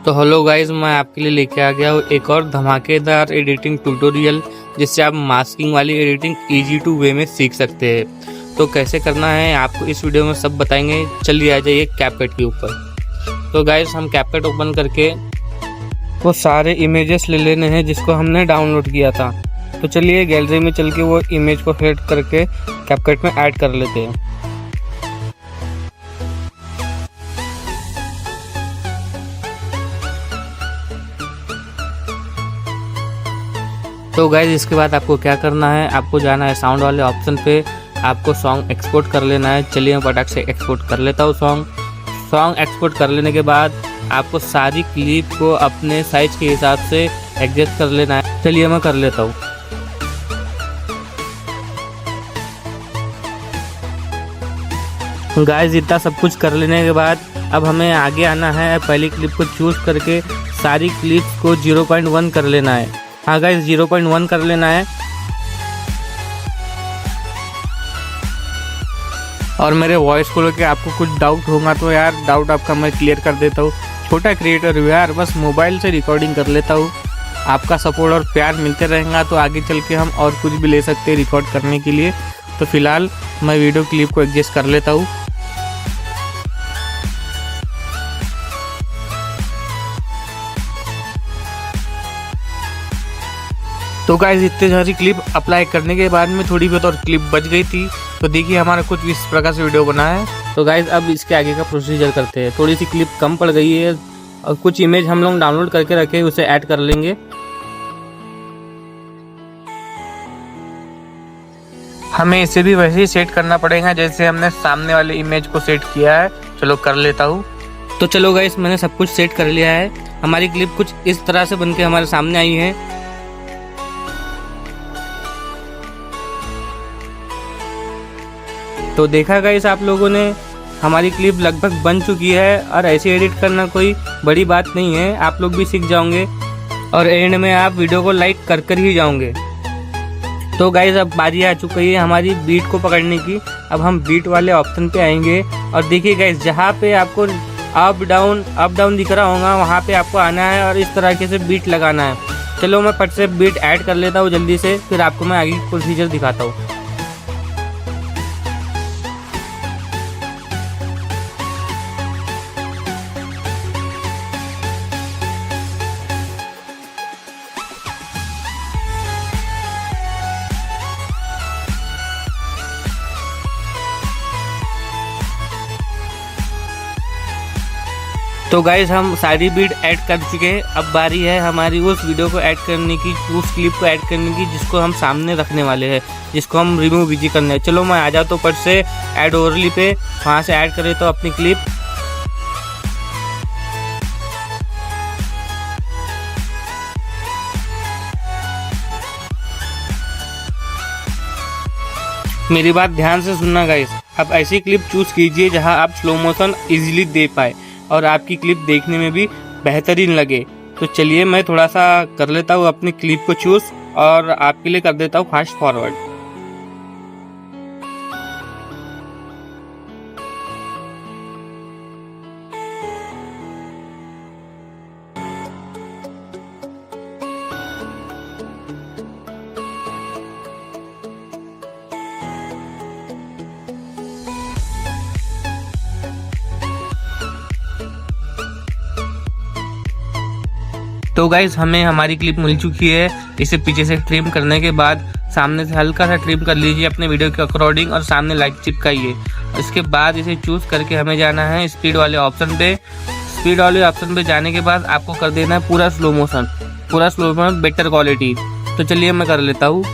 तो hello guys, मैं आपके लिए लेके आ गया हूँ एक और धमाकेदार एडिटिंग ट्यूटोरियल, जिससे आप मास्किंग वाली एडिटिंग इजी टू वे में सीख सकते हैं। तो कैसे करना है आपको इस वीडियो में सब बताएंगे। चलिए आ जाइए कैपकट के ऊपर। तो गाइज हम कैपकट ओपन करके वो सारे इमेजेस ले लेने हैं जिसको हमने डाउनलोड किया था। तो चलिए गैलरी में चल के वो इमेज को सेलेक्ट करके कैपकट में ऐड कर लेते हैं। तो गाइज इसके बाद आपको क्या करना है, आपको जाना है साउंड वाले ऑप्शन पे, आपको सॉन्ग एक्सपोर्ट कर लेना है। चलिए मैं फटाक से एक्सपोर्ट कर लेता हूँ सॉन्ग एक्सपोर्ट कर लेने के बाद आपको सारी क्लिप को अपने साइज के हिसाब से एडजस्ट कर लेना है। चलिए मैं कर लेता हूँ। गाइज इतना सब कुछ कर लेने के बाद अब हमें आगे आना है। पहली क्लिप को चूज करके सारी क्लिप्स को 0.1 कर लेना है। हाँ गाइज 0.1 कर लेना है। और मेरे वॉइस को लेकर आपको कुछ डाउट होगा तो यार डाउट आपका मैं क्लियर कर देता हूँ। छोटा क्रिएटर हूँ यार, बस मोबाइल से रिकॉर्डिंग कर लेता हूँ। आपका सपोर्ट और प्यार मिलते रहेगा तो आगे चल के हम और कुछ भी ले सकते हैं रिकॉर्ड करने के लिए। तो फिलहाल मैं वीडियो क्लिप को एडजस्ट कर लेता हूँ। तो गाइस इतनी सारी क्लिप अप्लाई करने के बाद में थोड़ी बहुत और क्लिप बच गई थी। तो देखिए हमारा कुछ इस प्रकार से वीडियो बना है। तो गाइस अब इसके आगे का प्रोसीजर करते हैं। थोड़ी सी क्लिप कम पड़ गई है और कुछ इमेज हम लोग डाउनलोड करके रखे उसे ऐड कर लेंगे। हमें इसे भी वैसे ही सेट करना पड़ेगा जैसे हमने सामने वाले इमेज को सेट किया है। चलो कर लेता हूँ। तो चलो गाइस मैंने सब कुछ सेट कर लिया है। हमारी क्लिप कुछ इस तरह से बनके हमारे सामने आई है। तो देखा गाइस आप लोगों ने, हमारी क्लिप लगभग बन चुकी है और ऐसे एडिट करना कोई बड़ी बात नहीं है। आप लोग भी सीख जाओगे और एंड में आप वीडियो को लाइक कर ही जाओगे। तो गाइस अब बारी आ चुकी है हमारी बीट को पकड़ने की। अब हम बीट वाले ऑप्शन पे आएंगे और देखिए गाइस जहाँ पे आपको अप डाउन दिख रहा होगा वहाँ पे आपको आना है और इस तरीके से बीट लगाना है। चलो मैं फट से बीट ऐड कर लेता हूँ जल्दी से, फिर आपको मैं आगे प्रोसीजर दिखाता हूँ। तो गाइज हम सारी बीट ऐड कर चुके हैं। अब बारी है हमारी उस वीडियो को ऐड करने की, उस क्लिप को ऐड करने की जिसको हम सामने रखने वाले हैं, जिसको हम रिमूव भी करना है। चलो मैं आ जाता तो फट से ऐड ओवरली पे, वहाँ से ऐड करें तो अपनी क्लिप। मेरी बात ध्यान से सुनना गाइस। अब ऐसी क्लिप चूज कीजिए जहां आप स्लो मोशन इजीली दे पाए और आपकी क्लिप देखने में भी बेहतरीन लगे। तो चलिए मैं थोड़ा सा कर लेता हूँ अपनी क्लिप को चूज और आपके लिए कर देता हूँ फास्ट फॉरवर्ड। तो गाइज हमें हमारी क्लिप मिल चुकी है। इसे पीछे से ट्रिम करने के बाद सामने से हल्का सा ट्रिम कर लीजिए अपने वीडियो के अकॉर्डिंग और सामने लाइट चिपकाइए। इसके बाद इसे चूज करके हमें जाना है स्पीड वाले ऑप्शन पे। स्पीड वाले ऑप्शन पे जाने के बाद आपको कर देना है पूरा स्लो मोशन बेटर क्वालिटी। तो चलिए मैं कर लेता हूँ।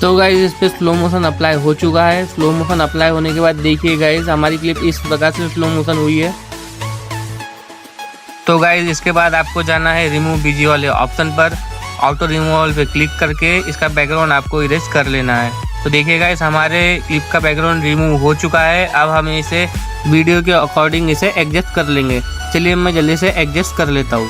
तो गाइज इस पे स्लो मोशन अप्लाई हो चुका है। स्लो मोशन अप्लाई होने के बाद देखिए गाइज हमारी क्लिप इस प्रकार से स्लो मोशन हुई है। तो गाइज इसके बाद आपको जाना है रिमूव बीजी वाले ऑप्शन पर। ऑटो रिमूवल पे क्लिक करके इसका बैकग्राउंड आपको इरेज कर लेना है। तो देखिए गाइस हमारे क्लिप का बैकग्राउंड रिमूव हो चुका है। अब हम इसे वीडियो के अकॉर्डिंग इसे एडजस्ट कर लेंगे। चलिए मैं जल्दी से एडजस्ट कर लेता हूँ।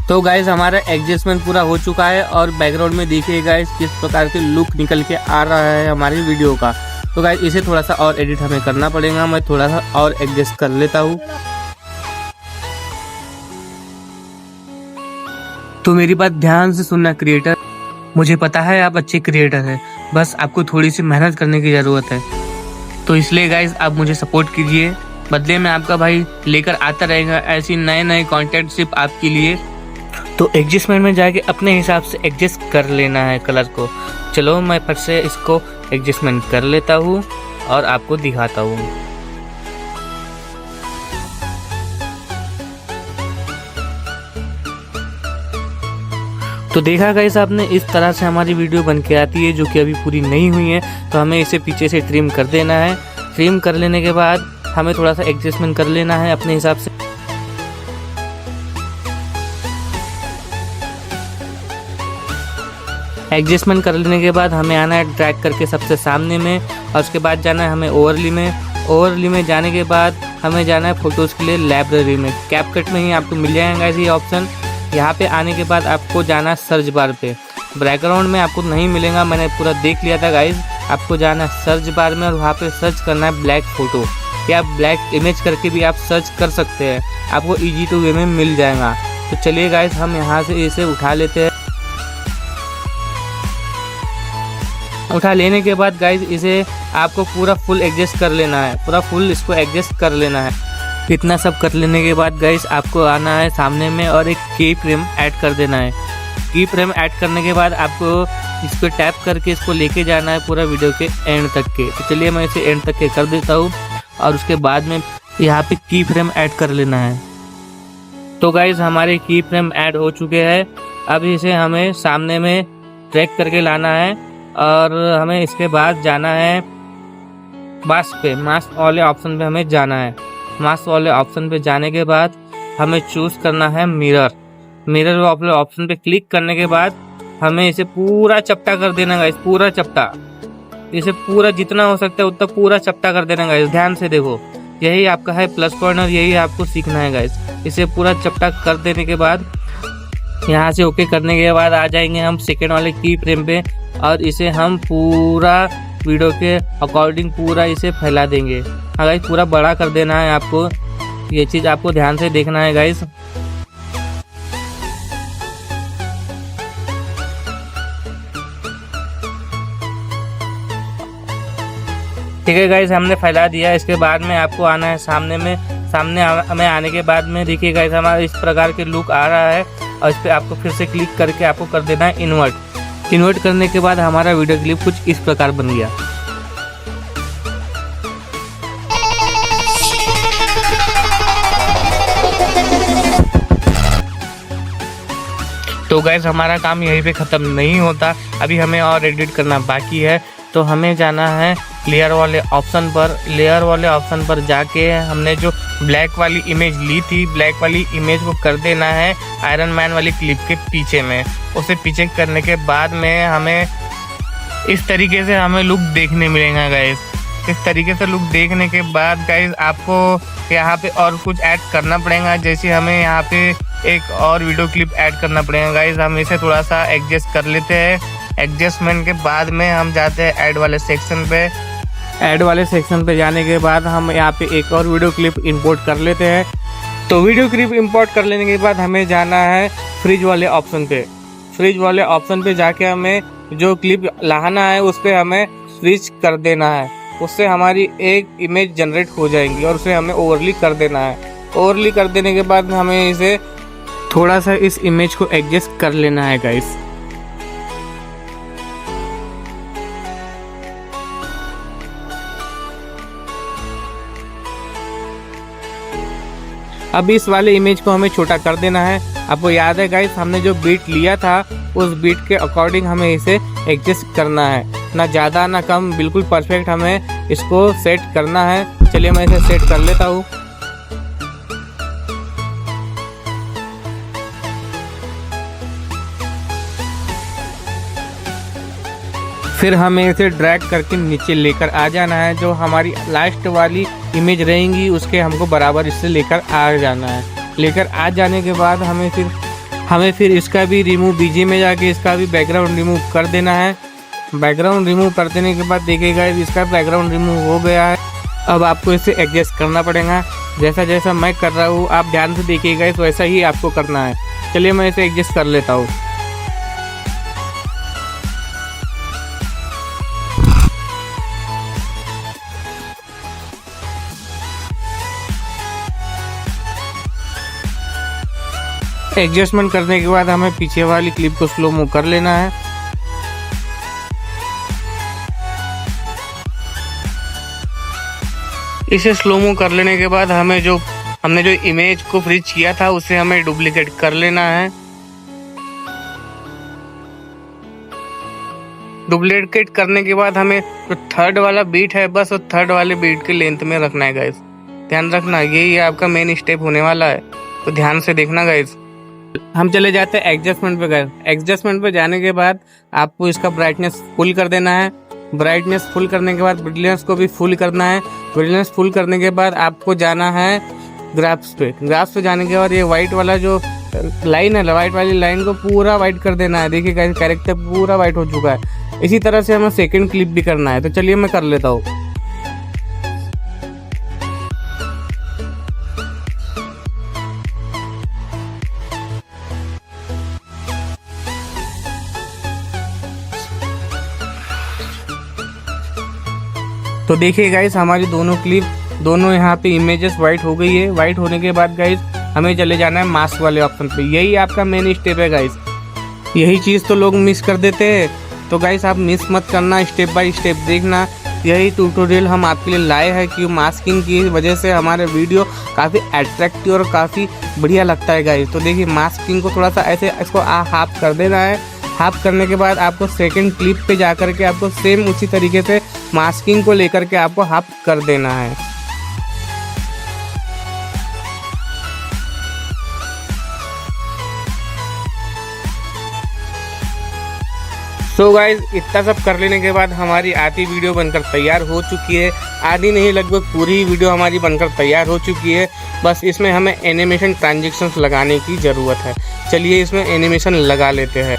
तो गाइस हमारा एडजस्टमेंट पूरा हो चुका है और बैकग्राउंड में देखिए गाइस किस प्रकार के लुक निकल के आ रहा है हमारी वीडियो का। तो गाइस इसे थोड़ा सा और एडिट हमें करना पड़ेगा। मैं थोड़ा सा और एडजस्ट कर लेता हूँ। तो मेरी बात ध्यान से सुनना क्रिएटर, मुझे पता है आप अच्छे क्रिएटर हैं, बस आपको थोड़ी सी मेहनत करने की ज़रूरत है। तो इसलिए गाइस आप मुझे सपोर्ट कीजिए, बदले में आपका भाई लेकर आता रहेगा ऐसी नए नए कंटेंट सिर्फ आपके लिए। तो एडजस्टमेंट में जाके अपने हिसाब से एडजस्ट कर लेना है कलर को। चलो मैं फिर से इसको एडजस्टमेंट कर लेता हूँ और आपको दिखाता हूँ। तो देखा गाइस आपने, इस तरह से हमारी वीडियो बन के आती है जो कि अभी पूरी नहीं हुई है। तो हमें इसे पीछे से ट्रिम कर देना है। ट्रिम कर लेने के बाद हमें थोड़ा सा एडजस्टमेंट कर लेना है अपने हिसाब से। एडजस्टमेंट कर लेने के बाद हमें आना है ड्रैग करके सबसे सामने में, और उसके बाद जाना है हमें ओवरली में। ओवरली में जाने के बाद हमें जाना है फोटोज़ के लिए लाइब्रेरी में। कैपकट में ही आपको मिल जाएगा ये ऑप्शन। यहाँ पे आने के बाद आपको जाना है सर्च बार पे। बैकग्राउंड में आपको नहीं मिलेगा, मैंने पूरा देख लिया था गाइज। आपको जाना है सर्च बार में और वहाँ पे सर्च करना है ब्लैक फ़ोटो, या ब्लैक इमेज करके भी आप सर्च कर सकते हैं, आपको ईजी टू वे में मिल जाएगा। तो चलिए गाइज हम यहाँ से इसे उठा लेते हैं। उठा लेने के बाद गाइज इसे आपको पूरा फुल एडजस्ट कर लेना है, पूरा फुल इसको एडजस्ट कर लेना है। इतना सब कर लेने के बाद गाइज आपको आना है सामने में और एक की फ्रेम ऐड कर देना है। की फ्रेम ऐड करने के बाद आपको इसको टैप करके इसको लेके जाना है पूरा वीडियो के एंड तक के। तो चलिए मैं इसे एंड तक के कर देता हूँ और उसके बाद में यहाँ पे की फ्रेम ऐड कर लेना है। तो गाइज हमारे की फ्रेम ऐड हो चुके हैं। अब इसे हमें सामने में ट्रैक करके लाना है और हमें इसके बाद जाना है मास्क पे। मास्क वाले ऑप्शन पे हमें जाना है। मास्क वाले ऑप्शन पे जाने के बाद हमें चूज़ करना है मिरर। मिरर वाले ऑप्शन पे क्लिक करने के बाद हमें इसे पूरा चपटा कर देना गाइस, पूरा चपटा। इसे पूरा जितना हो सकता है उतना पूरा चपटा कर देना गाइस। ध्यान से देखो, यही आपका है प्लस पॉइंट और यही आपको सीखना है गाइस। इसे पूरा चपटा कर देने के बाद यहाँ से ओके करने के बाद आ जाएंगे हम सेकेंड वाले की फ्रेम पे और इसे हम पूरा वीडियो के अकॉर्डिंग पूरा इसे फैला देंगे। हाँ गाइस, पूरा बड़ा कर देना है आपको, ये चीज़ आपको ध्यान से देखना है गाइस। ठीक है गाइस, हमने फैला दिया। इसके बाद में आपको आना है सामने में। सामने हमें आने के बाद में देखिए गाइस हमारा इस प्रकार के लुक आ रहा है और इस पर आपको फिर से क्लिक करके आपको कर देना है इन्वर्ट। इन्वर्ट करने के बाद हमारा वीडियो क्लिप कुछ इस प्रकार बन गया। तो गाइस हमारा काम यहीं पे ख़त्म नहीं होता, अभी हमें और एडिट करना बाकी है। तो हमें जाना है लेयर वाले ऑप्शन पर। लेयर वाले ऑप्शन पर जाके हमने जो ब्लैक वाली इमेज ली थी, ब्लैक वाली इमेज को कर देना है आयरन मैन वाली क्लिप के पीछे में। उसे पीछे करने के बाद में हमें इस तरीके से हमें लुक देखने मिलेगा गाइस। इस तरीके से लुक देखने के बाद गाइस आपको यहाँ पे और कुछ ऐड करना पड़ेगा, जैसे हमें यहाँ पे एक और वीडियो क्लिप ऐड करना पड़ेगा गाइस। हम इसे थोड़ा सा एडजस्ट कर लेते हैं। एडजस्टमेंट के बाद में हम जाते हैं ऐड वाले सेक्शन पे। ऐड वाले सेक्शन पे जाने के बाद हम यहाँ पे एक और वीडियो क्लिप इंपोर्ट कर लेते हैं। तो वीडियो क्लिप इंपोर्ट कर लेने के बाद हमें जाना है फ्रीज वाले ऑप्शन पे। फ्रीज वाले ऑप्शन पे जाके हमें जो क्लिप लाना है उस पर हमें स्विच कर देना है। उससे हमारी एक इमेज जनरेट हो जाएंगी और उसे हमें ओवरली कर देना है। ओवरली कर देने के बाद हमें इसे थोड़ा सा इस इमेज को एडजस्ट कर लेना है गाइस। अब इस वाले इमेज को हमें छोटा कर देना है। आपको याद है गाइस हमने जो बीट लिया था उस बीट के अकॉर्डिंग हमें इसे एडजस्ट करना है, ना ज़्यादा ना कम, बिल्कुल परफेक्ट हमें इसको सेट करना है। चलिए मैं इसे सेट कर लेता हूँ। फिर हमें इसे ड्रैग करके नीचे लेकर आ जाना है। जो हमारी लास्ट वाली इमेज रहेंगी उसके हमको बराबर इससे लेकर आ जाना है। लेकर आ जाने के बाद हमें फिर इसका भी रिमूव बीजी में जाके इसका भी बैकग्राउंड रिमूव कर देना है। बैकग्राउंड रिमूव कर देने के बाद देखिएगा इसका बैकग्राउंड रिमूव हो गया है। अब आपको इसे एडजस्ट करना पड़ेगा। जैसा जैसा मैं कर रहा हूँ आप ध्यान से देखिएगा, तो वैसा ही आपको करना है। चलिए मैं इसे एडजस्ट कर लेता हूँ। एडजस्टमेंट करने के बाद हमें पीछे वाली क्लिप को स्लो मूव कर लेना है। इसे स्लो मूव कर लेने के बाद हमने जो इमेज को फ्रीज किया था उसे हमें डुप्लीकेट कर लेना है। डुप्लीकेट करने के बाद हमें जो थर्ड वाला बीट है बस वो थर्ड वाले बीट के लेंथ में रखना है गाइस। ध्यान रखना, यही आपका मेन स्टेप होने वाला है, तो ध्यान से देखना गाइस। हम चले जाते हैं एडजस्टमेंट पे गाइस। एडजस्टमेंट पे जाने के बाद आपको इसका ब्राइटनेस फुल कर देना है। ब्राइटनेस फुल करने के बाद ब्रिलियंस को भी फुल करना है। ब्रिलियंस फुल करने के बाद आपको जाना है ग्राफ्स पे। ग्राफ्स पे जाने के बाद ये वाइट वाला जो लाइन है, वाइट वाली लाइन को पूरा वाइट कर देना है। देखिए गाइस कैरेक्टर पूरा वाइट हो चुका है। इसी तरह से हमें सेकंड क्लिप भी करना है, तो चलिए मैं कर लेता हूँ। तो देखिए गाइस हमारी दोनों यहाँ पे इमेजेस वाइट हो गई है। वाइट होने के बाद गाइस हमें चले जाना है मास्क वाले ऑप्शन पे। यही आपका मेन स्टेप है गाइस। यही चीज़ तो लोग मिस कर देते हैं, तो गाइस आप मिस मत करना, स्टेप बाय स्टेप देखना। यही ट्यूटोरियल हम आपके लिए लाए हैं कि मास्किंग की वजह से हमारे वीडियो काफ़ी अट्रैक्टिव और काफ़ी बढ़िया लगता है गाइस। तो देखिए मास्किंग को थोड़ा सा ऐसे इसको हाफ कर देना है। हाफ करने के बाद आपको सेकंड क्लिप पे जा कर के आपको सेम उसी तरीके से मास्किंग को लेकर के आपको हाफ कर देना है। सो गाइज इतना सब कर लेने के बाद हमारी आधी वीडियो बनकर तैयार हो चुकी है। आधी नहीं, लगभग पूरी वीडियो हमारी बनकर तैयार हो चुकी है। बस इसमें हमें एनिमेशन ट्रांजेक्शंस लगाने की ज़रूरत है। चलिए इसमें एनिमेशन लगा लेते हैं।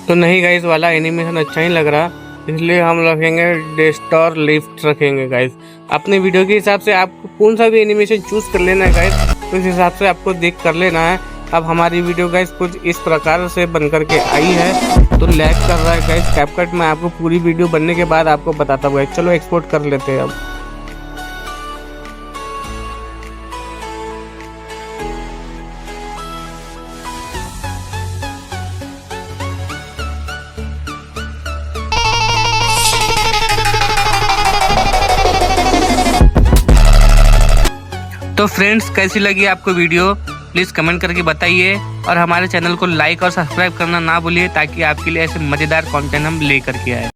तो नहीं गाइस वाला एनिमेशन अच्छा ही लग रहा, इसलिए हम रखेंगे डेस्टोर लिफ्ट रखेंगे गाइस। अपने वीडियो के हिसाब से आपको कौन सा भी एनिमेशन चूज कर लेना है गाइस, तो उस हिसाब से आपको देख कर लेना है। अब हमारी वीडियो गाइस कुछ इस प्रकार से बन करके आई है। तो लैग कर रहा है गाइस कैपकट में, आपको पूरी वीडियो बनने के बाद आपको बताता हूँ। चलो एक्सपोर्ट कर लेते हैं अब। तो फ्रेंड्स कैसी लगी आपको वीडियो, प्लीज़ कमेंट करके बताइए। और हमारे चैनल को लाइक और सब्सक्राइब करना ना भूलिए, ताकि आपके लिए ऐसे मज़ेदार कंटेंट हम लेकर के आए।